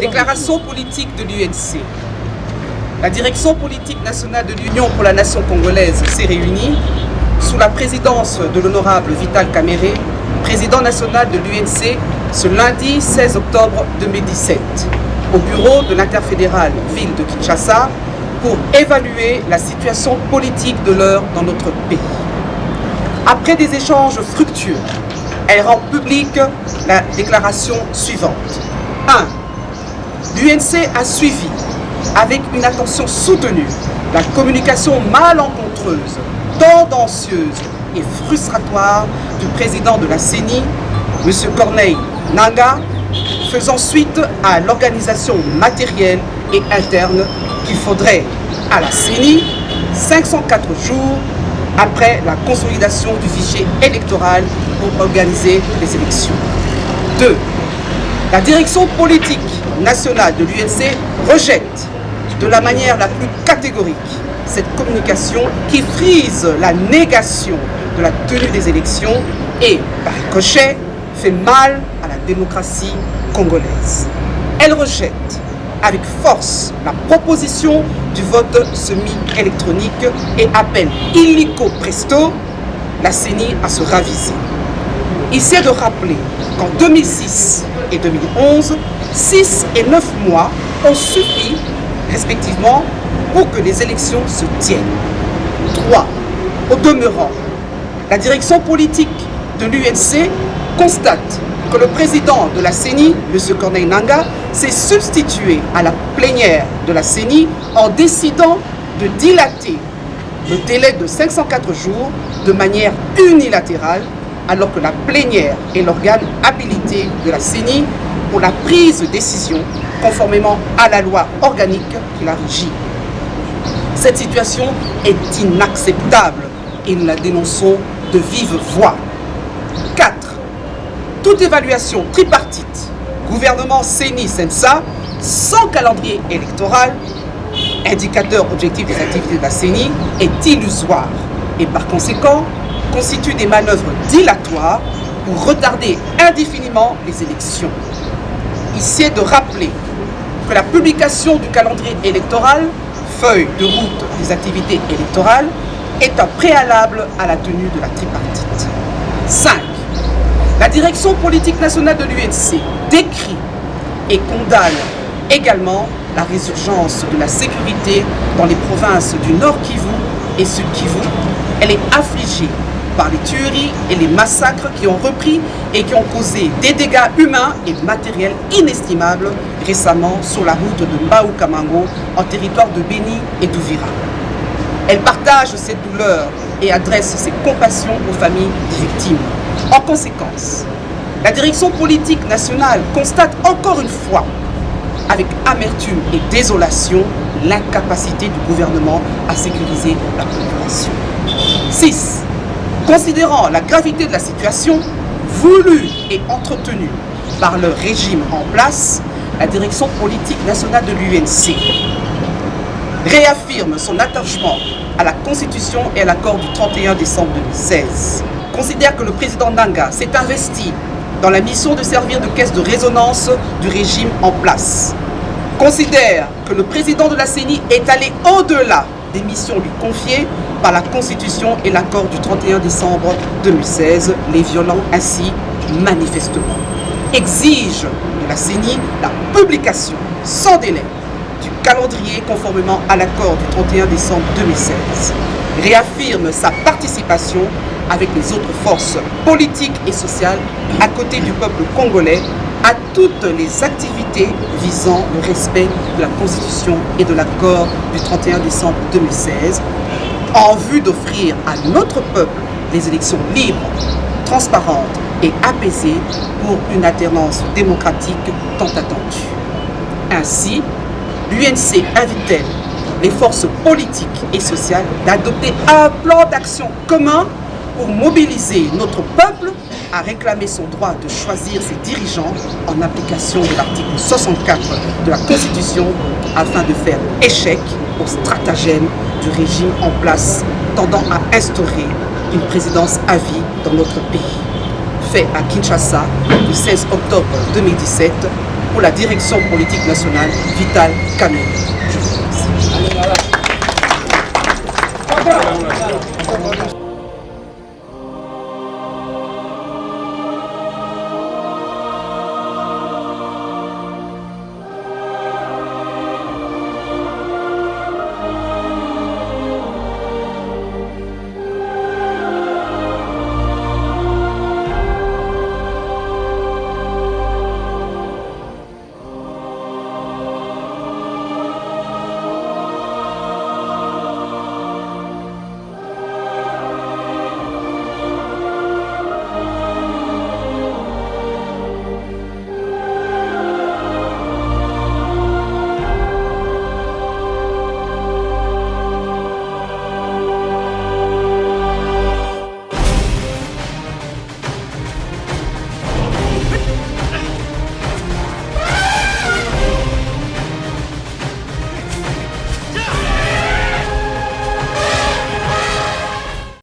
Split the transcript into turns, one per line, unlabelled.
Déclaration politique de l'UNC. La direction politique nationale de l'Union pour la nation congolaise s'est réunie sous la présidence de l'honorable Vital Kamerhe, président national de l'UNC, ce lundi 16 octobre 2017, au bureau de l'interfédérale ville de Kinshasa pour évaluer la situation politique de l'heure dans notre pays. Après des échanges fructueux, elle rend publique la déclaration suivante. 1. L'UNC a suivi avec une attention soutenue la communication malencontreuse, tendancieuse et frustratoire du président de la CENI, M. Corneille Nangaa, faisant suite à l'organisation matérielle et interne qu'il faudrait à la CENI 504 jours après la consolidation du fichier électoral pour organiser les élections. 2. La direction politique nationale de l'UNC rejette de la manière la plus catégorique cette communication qui frise la négation de la tenue des élections et, par ricochet, fait mal à la démocratie congolaise. Elle rejette avec force la proposition du vote semi-électronique et appelle illico presto la CENI à se raviser. Il s'est de rappeler qu'en 2006 et 2011, 6 et 9 mois ont suffi, respectivement, pour que les élections se tiennent. 3. Au demeurant, la direction politique de l'UNC constate que le président de la CENI, M. Corneille Nangaa, s'est substitué à la plénière de la CENI en décidant de dilater le délai de 504 jours de manière unilatérale, alors que la plénière est l'organe habilité de la CENI pour la prise de décision conformément à la loi organique qui la régit. Cette situation est inacceptable et nous la dénonçons de vive voix. 4. Toute évaluation tripartite, gouvernement CENI-CENSA, sans calendrier électoral, indicateur objectif des activités de la CENI, est illusoire et par conséquent constitue des manœuvres dilatoires pour retarder indéfiniment les élections. Ici est de rappeler que la publication du calendrier électoral, feuille de route des activités électorales, est un préalable à la tenue de la tripartite. 5. La direction politique nationale de l'UNC décrit et condamne également la résurgence de la sécurité dans les provinces du Nord Kivu et Sud Kivu. Elle est affligée par les tueries et les massacres qui ont repris et qui ont causé des dégâts humains et matériels inestimables récemment sur la route de Mbao-Kamango en territoire de Beni et d'Uvira. Elle partage cette douleur et adresse ses compassions aux familles des victimes. En conséquence, la direction politique nationale constate encore une fois, avec amertume et désolation, l'incapacité du gouvernement à sécuriser la population. 6. Considérant la gravité de la situation, voulue et entretenue par le régime en place, la direction politique nationale de l'UNC réaffirme son attachement à la Constitution et à l'accord du 31 décembre 2016. Considère que le président Nangaa s'est investi dans la mission de servir de caisse de résonance du régime en place. Considère que le président de la CENI est allé au-delà des missions lui confiées par la Constitution et l'accord du 31 décembre 2016, les violant ainsi manifestement. Exige de la CENI la publication sans délai du calendrier conformément à l'accord du 31 décembre 2016. Réaffirme sa participation avec les autres forces politiques et sociales à côté du peuple congolais à toutes les activités visant le respect de la Constitution et de l'accord du 31 décembre 2016 en vue d'offrir à notre peuple des élections libres, transparentes et apaisées pour une alternance démocratique tant attendue. Ainsi, l'UNC invite les forces politiques et sociales d'adopter un plan d'action commun pour mobiliser notre peuple à réclamer son droit de choisir ses dirigeants en application de l'article 64 de la Constitution afin de faire échec au stratagème du régime en place tendant à instaurer une présidence à vie dans notre pays. Fait à Kinshasa le 16 octobre 2017 pour la direction politique nationale, Vital Kamerhe. Je vous remercie.